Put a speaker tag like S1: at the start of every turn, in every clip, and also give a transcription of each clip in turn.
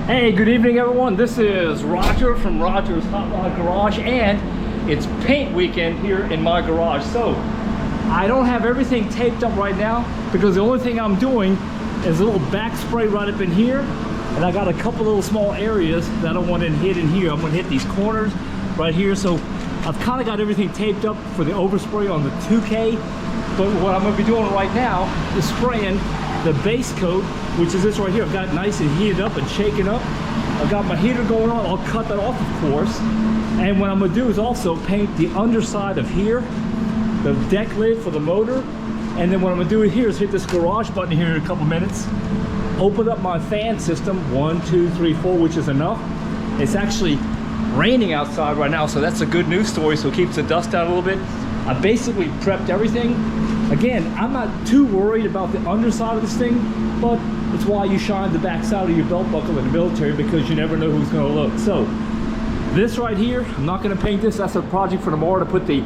S1: Hey, good evening everyone. This is Roger from Roger's Hot Rod Garage, and it's paint weekend here in my garage. So I don't have everything taped up right now because the only thing I'm doing is a little back spray right up in here, and I got a couple little small areas that I want to hit in here. I'm going to hit these corners right here. So I've kind of got everything taped up for the overspray on the 2K, but what I'm going to be doing right now is spraying the base coat, which is this right here. I've got it nice and heated up and shaken up. I've got my heater going on. I'll cut that off, of course. And what I'm gonna do is also paint the underside of here, the deck lid for the motor. And then what I'm gonna do here is hit this garage button here in a couple minutes, open up my fan system, 1, 2, 3, 4, which is enough. It's actually raining outside right now, so that's a good news story, so it keeps the dust out a little bit. I basically prepped everything. Again, I'm not too worried about the underside of this thing, but it's why you shine the back side of your belt buckle in the military, because you never know who's going to look. So this right here, I'm not going to paint this. That's a project for tomorrow, to put the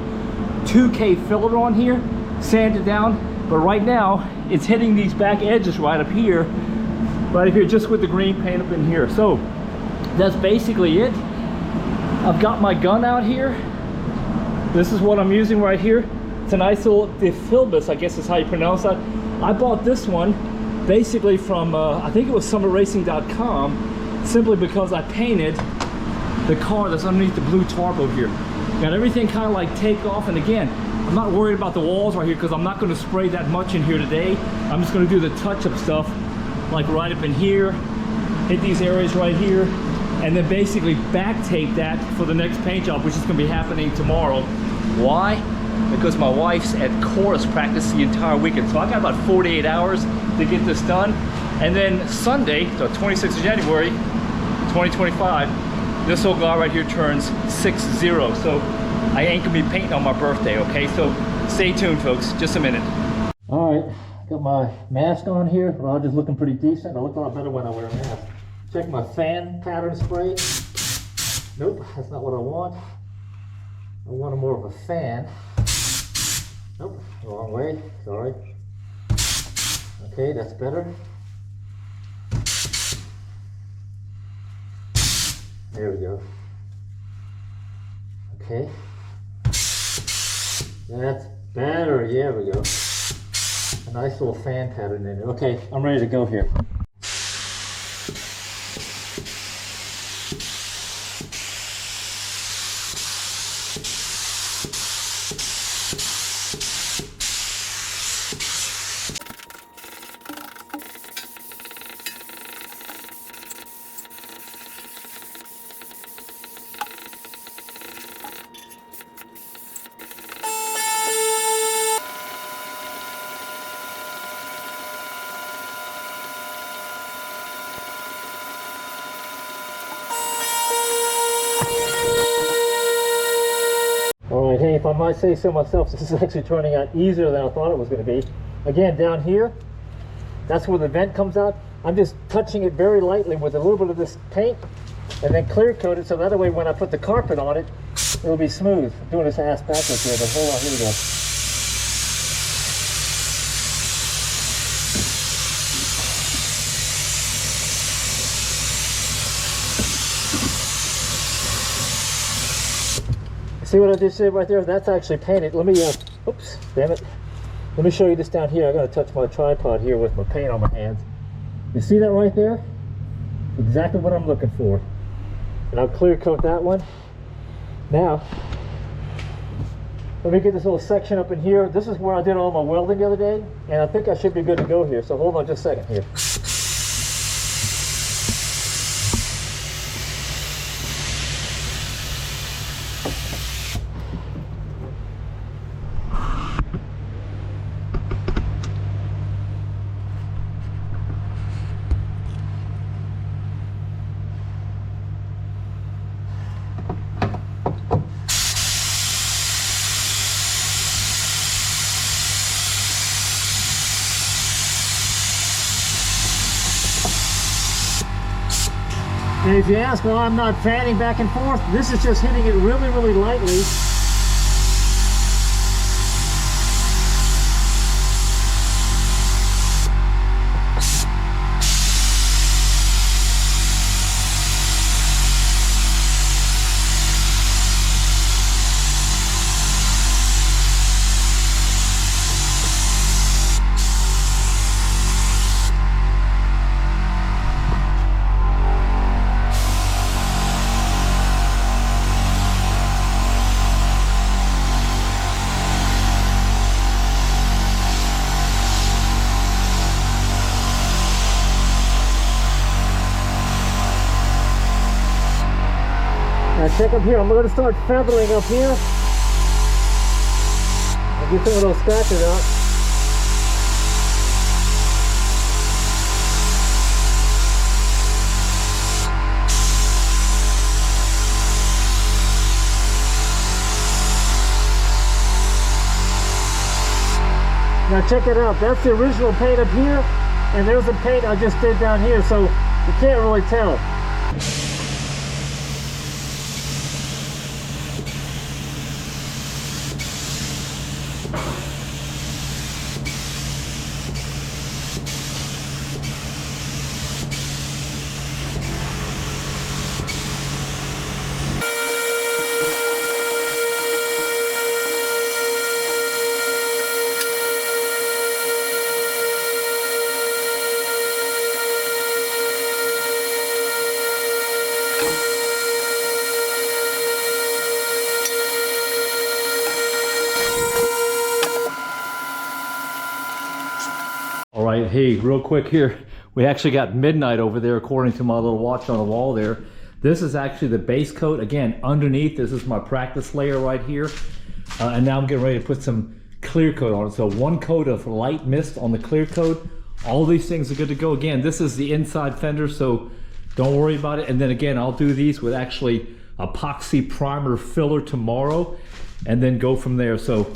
S1: 2K filler on here, sand it down. But right now, it's hitting these back edges right up here, just with the green paint up in here. So that's basically it. I've got my gun out here. This is what I'm using right here. It's a nice little Defilbus, I guess is how you pronounce that. I bought this one basically from, I think it was summerracing.com, simply because I painted the car that's underneath the blue tarp over here. Got everything kind of like taped off, and again, I'm not worried about the walls right here because I'm not going to spray that much in here today. I'm just going to do the touch-up stuff, like right up in here, hit these areas right here, and then basically back tape that for the next paint job, which is going to be happening tomorrow. Why? Because my wife's at chorus practice the entire weekend, so I got about 48 hours to get this done. And then Sunday, the 26th of January 2025, this old guy right here turns 6-0, so I ain't gonna be painting on my birthday, okay? So stay tuned, folks, just a minute. All right, got my mask on here. Roger's looking pretty decent. I look a lot better when I wear a mask. Check my fan pattern spray. Nope, that's not what I want. I want more of a fan. Nope, wrong way, sorry. Okay, that's better. There we go. Okay. That's better, yeah, we go. A nice little fan pattern in it. Okay, I'm ready to go here. Hey, if I might say so myself, this is actually turning out easier than I thought it was going to be. Again, down here, that's where the vent comes out. I'm just touching it very lightly with a little bit of this paint, and then clear coat it, so that way when I put the carpet on it, it'll be smooth. I'm doing this ass backwards here, but hold on, here we go. See what I just did right there? That's actually painted. Let me, oops, damn it. Let me show you this down here. I gotta touch my tripod here with my paint on my hands. You see that right there? Exactly what I'm looking for. And I'll clear coat that one. Now, let me get this little section up in here. This is where I did all my welding the other day, and I think I should be good to go here. So hold on just a second here. And if you ask why I'm not fanning back and forth, this is just hitting it really, really lightly.
S2: Now check up here. I'm going to start feathering up here. I'll get some of those scratches out. Now check it out, that's the original paint up here, and there's the paint I just did down here, so you can't really tell.
S1: All right, hey, real quick here. We actually got midnight over there according to my little watch on the wall there. This is actually the base coat. Again, underneath, this is my practice layer right here. And now I'm getting ready to put some clear coat on it. So one coat of light mist on the clear coat. All these things are good to go. Again, this is the inside fender, so don't worry about it. And then again, I'll do these with actually epoxy primer filler tomorrow and then go from there. So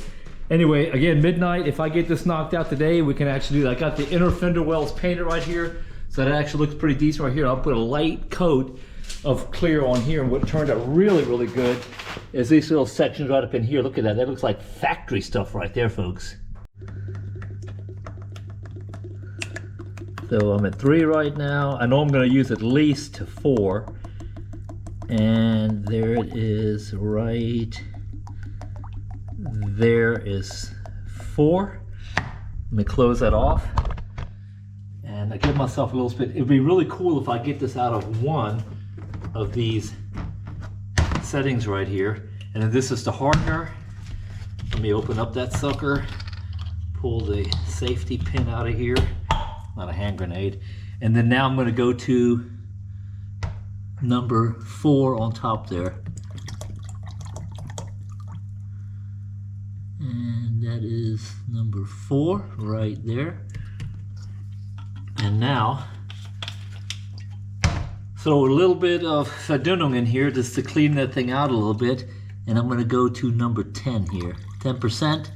S1: anyway, again, midnight, if I get this knocked out today, we can actually do that. I got the inner fender wells painted right here, so that actually looks pretty decent right here. I'll put a light coat of clear on here, and what turned out really, really good is these little sections right up in here. Look at that, that looks like factory stuff right there, folks. So I'm at 3 right now. I know I'm gonna use at least 4. And there it is right there is 4. Let me close that off. And I give myself a little bit. It'd be really cool if I get this out of one of these settings right here. And then this is the hardener. Let me open up that sucker. Pull the safety pin out of here. Not a hand grenade. And then now I'm going to go to number 4 on top there. And that is number 4 right there. And now, throw a little bit of Verdünnung in here just to clean that thing out a little bit. And I'm going to go to number 10 here. 10%.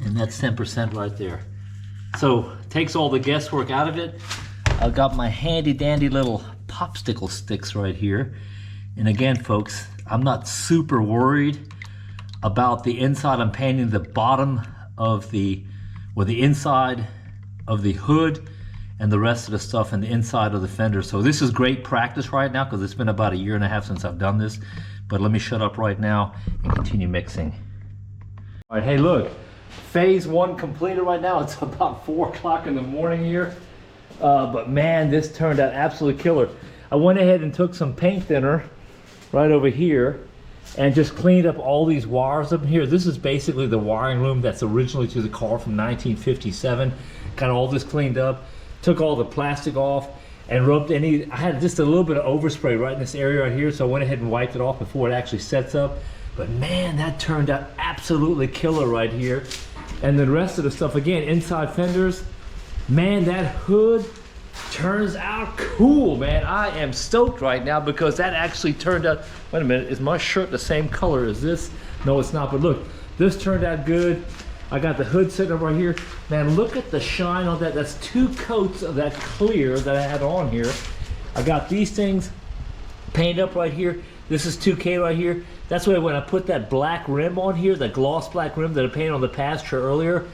S1: And that's 10% right there. So, takes all the guesswork out of it. I've got my handy dandy little popsicle sticks right here. And again, folks, I'm not super worried about the inside. I'm painting the bottom of the, or the inside of the hood and the rest of the stuff in the inside of the fender. So this is great practice right now because it's been about 1.5 years since I've done this. But let me shut up right now and continue mixing. All right, hey, look. Phase 1 completed right now. It's about 4 o'clock in the morning here. But man, this turned out absolutely killer. I went ahead and took some paint thinner right over here and just cleaned up all these wires up here. This is basically the wiring loom that's originally to the car from 1957. Got all this cleaned up, took all the plastic off and rubbed any, I had just a little bit of overspray right in this area right here, so I went ahead and wiped it off before it actually sets up. But man, that turned out absolutely killer right here. And the rest of the stuff, again, inside fenders, man, that hood turns out cool, man. I am stoked right now because that actually turned out, wait a minute, is my shirt the same color as this? No, it's not, but look, this turned out good. I got the hood sitting up right here. Man, look at the shine on that. That's 2 coats of that clear that I had on here. I got these things painted up right here. This is 2K right here. That's why when I put that black rim on here, that gloss black rim that I painted on the pasture earlier,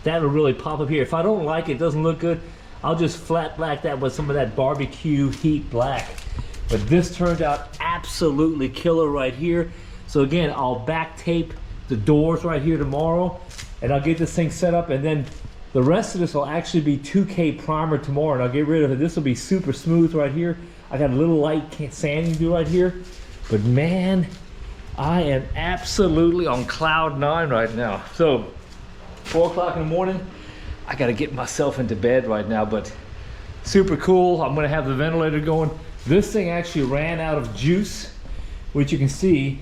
S1: that will really pop up here. If I don't like it, doesn't look good, I'll just flat black that with some of that barbecue heat black. But this turned out absolutely killer right here. So again, I'll back tape the doors right here tomorrow and I'll get this thing set up, and then the rest of this will actually be 2K primer tomorrow, and I'll get rid of it. This will be super smooth right here. I got a little light sanding to do right here. But man, I am absolutely on cloud 9 right now. So 4 o'clock in the morning, I gotta get myself into bed right now, but super cool. I'm gonna have the ventilator going. This thing actually ran out of juice which you can see,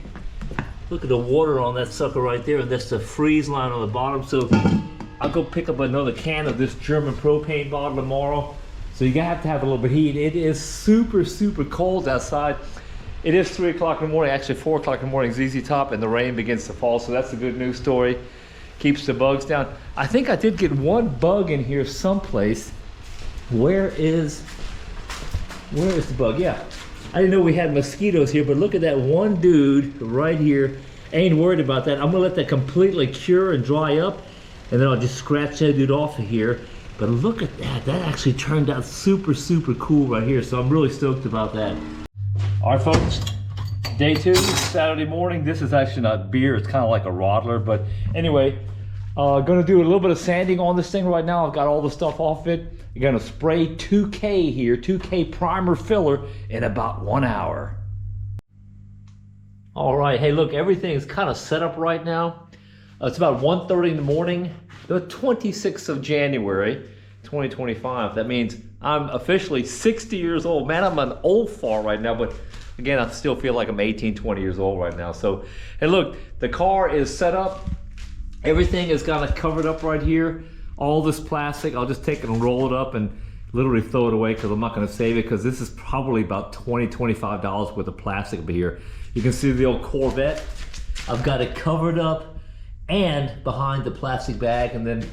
S1: look at the water on that sucker right there, and that's the freeze line on the bottom. So I'll go pick up another can of this German propane bottle tomorrow. So you have to have a little bit of heat. It is super, super cold outside. It is 3 o'clock in the morning, actually 4 o'clock in the morning, ZZ Top, and the rain begins to fall. So that's a good news story. Keeps the bugs down. I think I did get one bug in here someplace. Where is the bug? Yeah, I didn't know we had mosquitoes here, but look at that one dude right here. Ain't worried about that. I'm gonna let that completely cure and dry up, and then I'll just scratch that dude off of here. But look at that, that actually turned out super, super cool right here. So I'm really stoked about that. All right, folks, day 2, Saturday morning. This is actually not beer, it's kind of like a Rodler, but anyway, gonna do a little bit of sanding on this thing right now. I've got all the stuff off it. You're gonna spray 2K here, 2K primer filler in about 1 hour. All right, hey look, everything is kind of set up right now. It's about 1:30 in the morning, the 26th of January, 2025. That means I'm officially 60 years old. Man, I'm an old fart right now, but again, I still feel like I'm 18, 20 years old right now. So, hey look, the car is set up. Everything is kind of covered up right here. All this plastic, I'll just take it and roll it up and literally throw it away because I'm not gonna save it, because this is probably about $20, $25 worth of plastic over here. You can see the old Corvette. I've got it covered up and behind the plastic bag, and then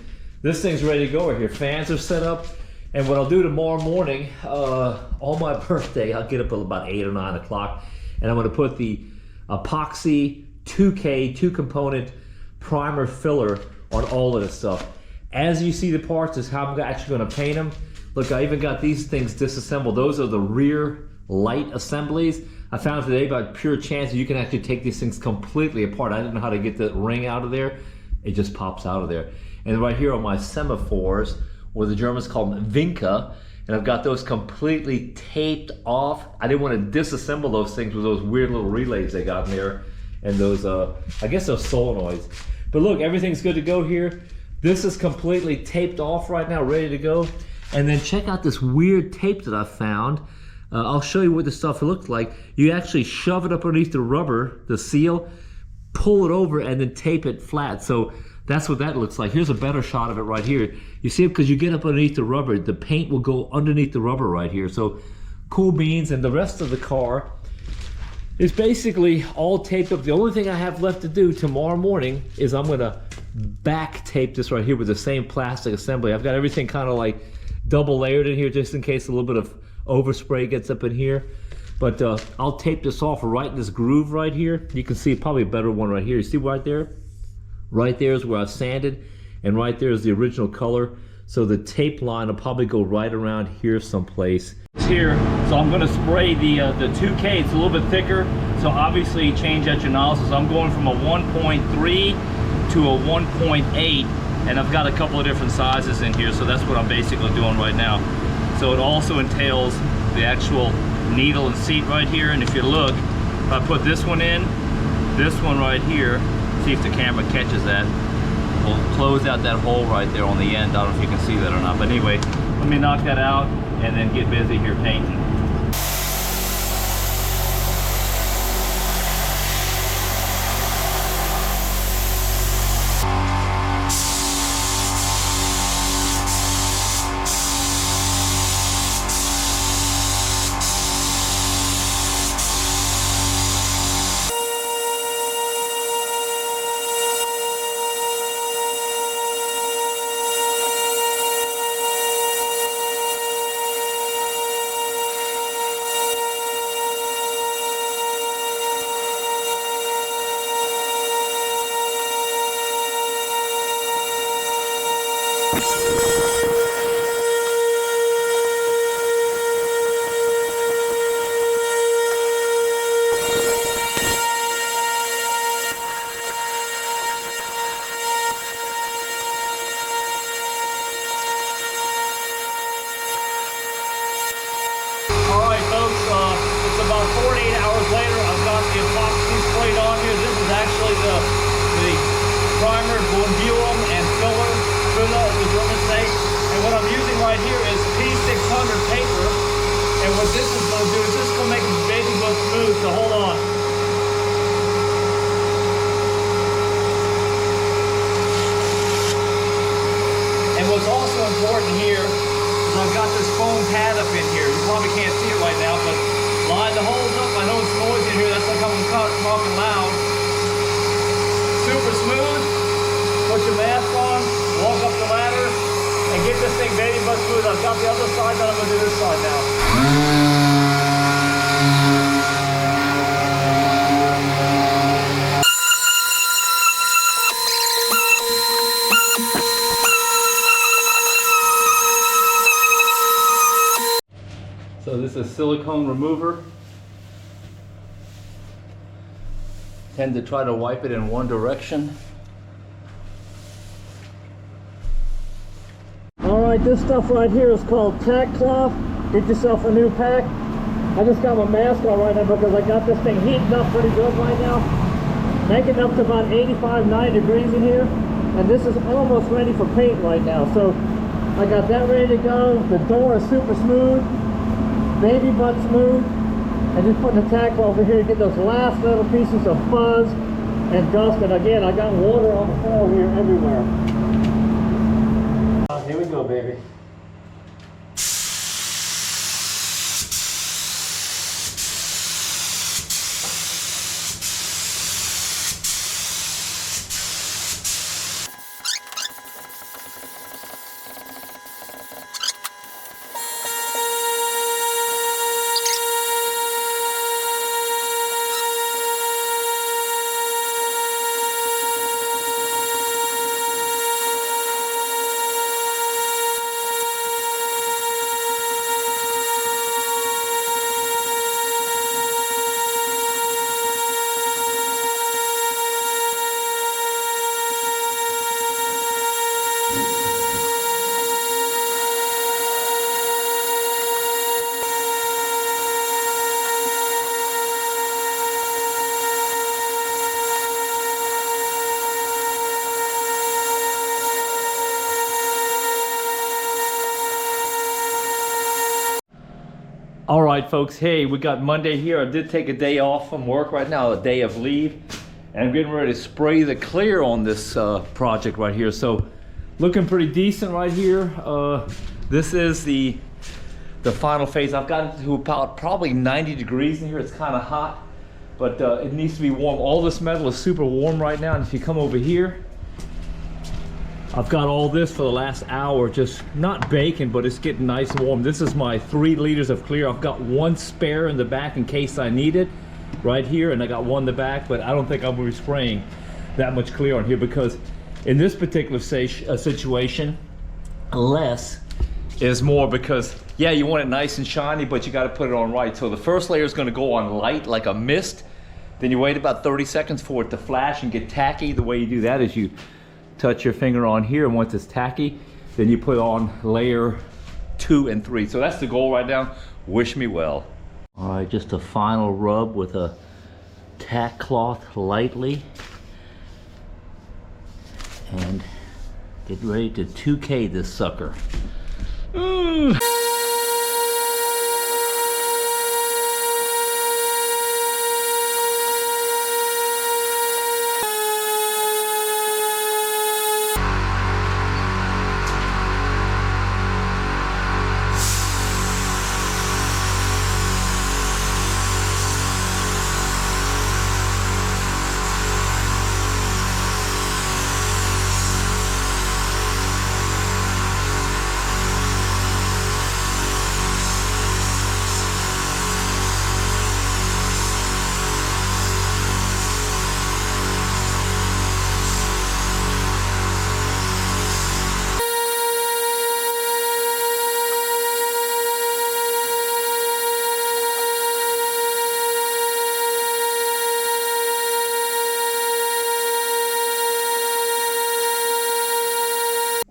S1: this thing's ready to go right here. Fans are set up, and what I'll do tomorrow morning, on my birthday, I'll get up at about 8 or 9 o'clock, and I'm gonna put the epoxy 2K 2-component primer filler on all of this stuff. As you see the parts is how I'm actually gonna paint them. Look, I even got these things disassembled. Those are the rear light assemblies. I found today by pure chance you can actually take these things completely apart. I didn't know how to get the ring out of there. It just pops out of there. And right here are my semaphores, or the Germans call them Vinca, and I've got those completely taped off. I didn't want to disassemble those things with those weird little relays they got in there, and those, I guess those solenoids. But look, everything's good to go here. This is completely taped off right now, ready to go. And then check out this weird tape that I found. I'll show you what this stuff looks like. You actually shove it up underneath the rubber, the seal, pull it over, and then tape it flat. So that's what that looks like. Here's a better shot of it right here. You see it, because you get up underneath the rubber, the paint will go underneath the rubber right here. So cool beans. And the rest of the car is basically all taped up. The only thing I have left to do tomorrow morning is I'm gonna back tape this right here with the same plastic assembly. I've got everything kind of like double layered in here just in case a little bit of overspray gets up in here. But I'll tape this off right in this groove right here. You can see probably a better one right here. You see right there? Right there is where I sanded, and right there is the original color. So the tape line will probably go right around here someplace. Here, so I'm gonna spray the 2K. It's a little bit thicker, so obviously change at your nozzles. I'm going from a 1.3 to a 1.8, and I've got a couple of different sizes in here, so that's what I'm basically doing right now. So it also entails the actual needle and seat right here, and if you look, if I put this one in, this one right here, see if the camera catches that, we'll close out that hole right there on the end. I don't know if you can see that or not, but anyway, let me knock that out and then get busy here painting. put your mask on, walk up the ladder, and get this thing baby butt smooth. I've got the other side, then I'm gonna do this side now. So this is silicone remover. Tend to try to wipe it in one direction.
S2: Alright, this stuff right here is called tack cloth. Get yourself a new pack. I just got my mask on right now because I got this thing heating up pretty good right now. Making up to about 85, 90 degrees in here. And this is almost ready for paint right now. So I got that ready to go. The door is super smooth. Baby butt smooth. And just putting the tack over here to get those last little pieces of fuzz and dust. And again, I got water on the floor here everywhere. Here we go, baby.
S1: All right, folks, hey, we got Monday here. I did take a day off from work right now, a day of leave, and I'm getting ready to spray the clear on this project right here. So looking pretty decent right here. This is the final phase. I've gotten to about probably 90 degrees in here. It's kind of hot, but it needs to be warm. All this metal is super warm right now, and if you come over here, I've got all this for the last hour, just not baking, but it's getting nice and warm. This is my 3 liters of clear. I've got one spare in the back in case I need it right here, and I got one in the back, but I don't think I'll be spraying that much clear on here because in this particular situation, less is more because, yeah, you want it nice and shiny, but you got to put it on right. So the first layer is going to go on light like a mist. Then you wait about 30 seconds for it to flash and get tacky. The way you do that is you touch your finger on here, and once it's tacky, then you put on layer 2 and 3. So that's the goal right now. Wish me well. All right, just a final rub with a tack cloth lightly, and get ready to 2K this sucker.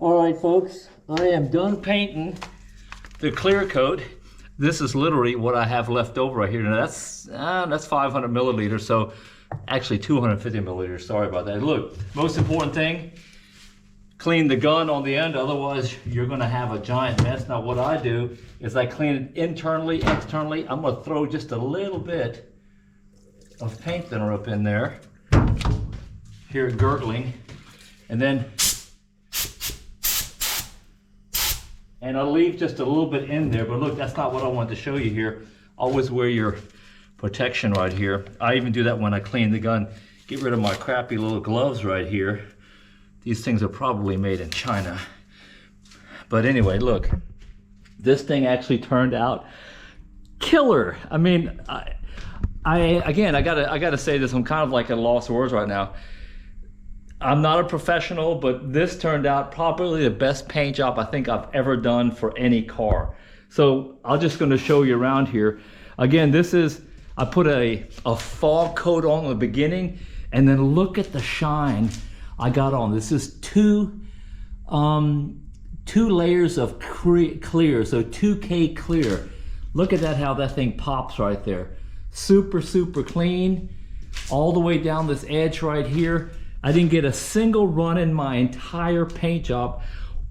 S1: Alright folks, I am done painting the clear coat. This is literally what I have left over right here. Now that's 500 milliliters, so actually 250 milliliters, sorry about that. Look, most important thing, clean the gun on the end, otherwise you're gonna have a giant mess. Now what I do is I clean it internally, externally. I'm gonna throw just a little bit of paint thinner up in there, here gurgling, and I'll leave just a little bit in there, but look, that's not what I wanted to show you here. Always wear your protection right here. I even do that when I clean the gun. Get rid of my crappy little gloves right here. these things are probably made in China. But anyway, look, this thing actually turned out killer. I mean, I gotta say this, I'm kind of like at a loss of words right now. I'm not a professional, but this turned out probably the best paint job I think I've ever done for any car. So I'm just gonna show you around here. Again, this is, I put a fog coat on in the beginning, and then look at the shine I got on. This is two layers of clear, so 2K clear. Look at that, how that thing pops right there. Super, super clean, all the way down this edge right here. I didn't get a single run in my entire paint job.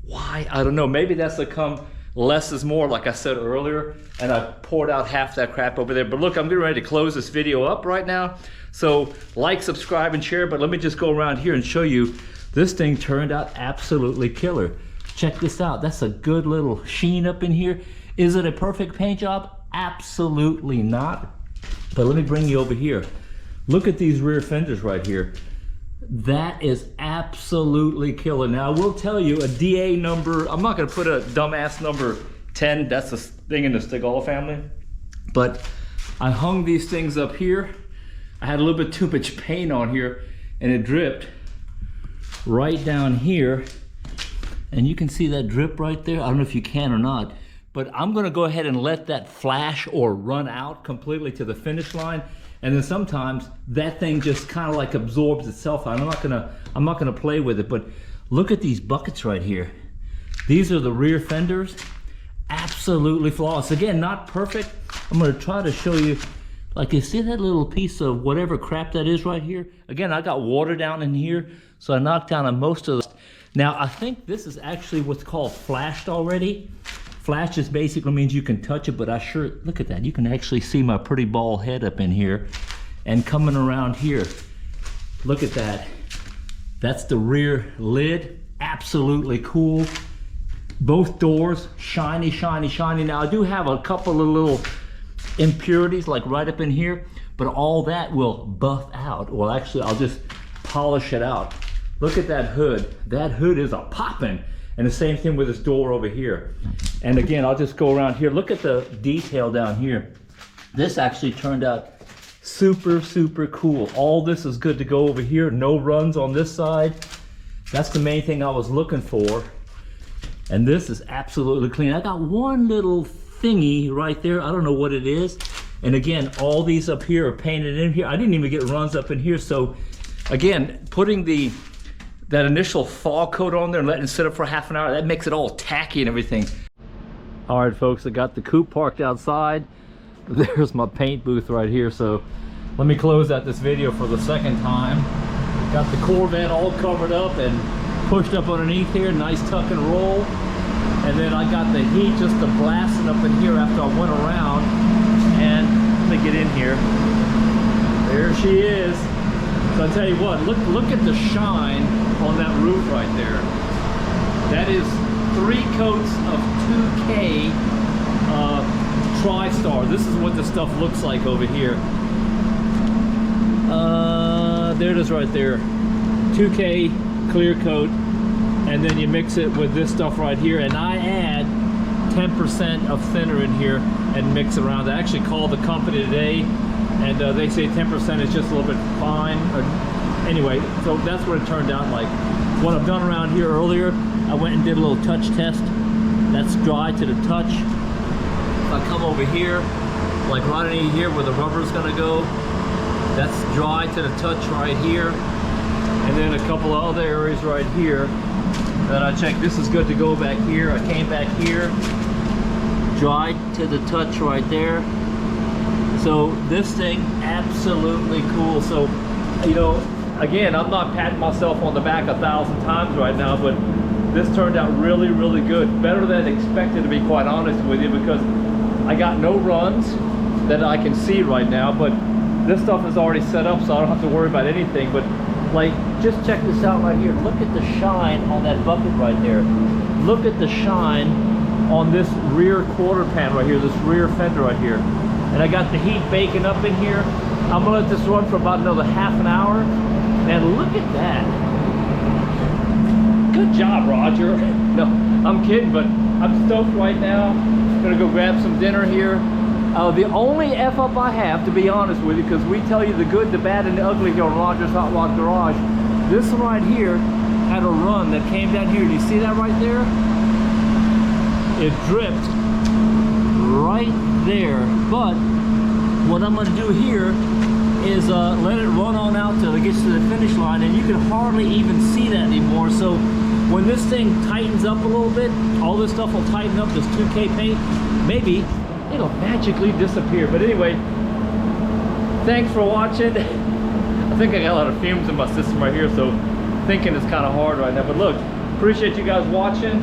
S1: Why? I don't know. Maybe that's become less is more, like I said earlier, and I poured out half that crap over there. But look, I'm getting ready to close this video up right now. So like, subscribe, and share, but let me just go around here and show you. This thing turned out absolutely killer. Check this out. That's a good little sheen up in here. Is it a perfect paint job? Absolutely not. But let me bring you over here. Look at these rear fenders right here. That is absolutely killer. Now I will tell you, a DA number, I'm not gonna put a dumbass number 10, that's the thing in the Stegall family, but I hung these things up here. I had a little bit too much paint on here, and it dripped right down here. And you can see that drip right there. I don't know if you can or not, but I'm gonna go ahead and let that flash or run out completely to the finish line. And then sometimes that thing just kind of like absorbs itself out. I'm not gonna play with it, but look at these buckets right here. These are the rear fenders, absolutely flawless. Again, not perfect. I'm gonna try to show you, like, you see that little piece of whatever crap that is right here? Again, I got water down in here, so I knocked down on most of the. Now, I think this is actually what's called flashed already. Flash just basically means you can touch it, but look at that. You can actually see my pretty bald head up in here. And coming around here, look at that. That's the rear lid, absolutely cool. Both doors, shiny, shiny, shiny. Now I do have a couple of little impurities like right up in here, but all that will buff out. Well, actually, I'll just polish it out. Look at that hood. That hood is a poppin'. And the same thing with this door over here. And again, I'll just go around here. Look at the detail down here. This actually turned out super, super cool. All this is good to go over here. No runs on this side. That's the main thing I was looking for. And this is absolutely clean. I got one little thingy right there. I don't know what it is. And again, all these up here are painted in here. I didn't even get runs up in here. So again, putting that initial fog coat on there and letting it sit up for half an hour, that makes it all tacky and everything. All right, folks, I got the coupe parked outside. There's my paint booth right here. So let me close out this video for the second time. Got the Corvette all covered up and pushed up underneath here, nice tuck and roll. And then I got the heat just blasting up in here after I went around. And let me get in here. There she is. So I'll tell you what, look at the shine on that roof right there. That is 3 coats of 2K TriStar. This is what the stuff looks like over here. There it is right there. 2K clear coat, and then you mix it with this stuff right here, and I add 10% of thinner in here and mix around. I actually called the company today, and they say 10% is just a little bit fine. Anyway, so that's what it turned out like. What I've done around here earlier, I went and did a little touch test. That's dry to the touch. If I come over here, like right in here where the rubber is gonna go, that's dry to the touch right here. And then a couple of other areas right here that I checked. This is good to go back here. I came back here, dry to the touch right there. So this thing, absolutely cool. So, you know, again, I'm not patting myself on the back 1,000 times right now, but this turned out really, really good. Better than expected, to be quite honest with you, because I got no runs that I can see right now, but this stuff is already set up, so I don't have to worry about anything. But like, just check this out right here. Look at the shine on that bucket right there. Look at the shine on this rear quarter pan right here, this rear fender right here. And I got the heat baking up in here. I'm gonna let this run for about another half an hour. And look at that. Good job, Roger. No, I'm kidding, but I'm stoked right now. Gonna go grab some dinner here. The only F up I have, to be honest with you, because we tell you the good, the bad, and the ugly here on Roger's Hot Rod Garage. This one right here had a run that came down here. Do you see that right there? It dripped right there. But what I'm gonna do here is let it run on out till it gets to the finish line, and you can hardly even see that anymore. So when this thing tightens up a little bit, all this stuff will tighten up, this 2K paint, maybe it'll magically disappear. But anyway, thanks for watching. I think I got a lot of fumes in my system right here, so thinking is kind of hard right now. But look, appreciate you guys watching.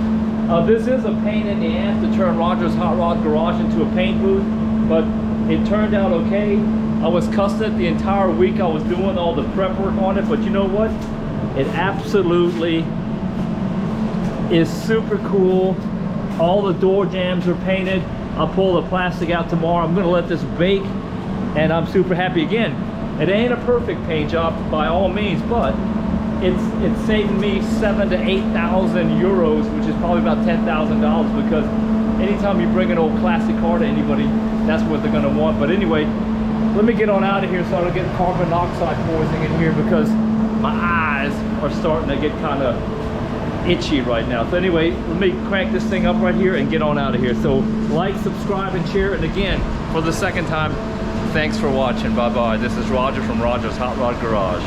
S1: This is a pain in the ass to turn Roger's Hot Rod Garage into a paint booth, but it turned out okay. I was cussing it the entire week I was doing all the prep work on it, but you know what? It absolutely is super cool. All the door jambs are painted. I'll pull the plastic out tomorrow. I'm gonna let this bake, and I'm super happy. Again, it ain't a perfect paint job by all means, but it's saving me 7,000 to 8,000 euros, which is probably about $10,000, because anytime you bring an old classic car to anybody, that's what they're gonna want. But anyway, let me get on out of here so I don't get carbon monoxide poisoning in here, because my eyes are starting to get kind of itchy right now. So anyway, let me crank this thing up right here and get on out of here. So like, subscribe, and share. And again, for the second time, thanks for watching. Bye bye. This is Roger from Roger's Hot Rod Garage.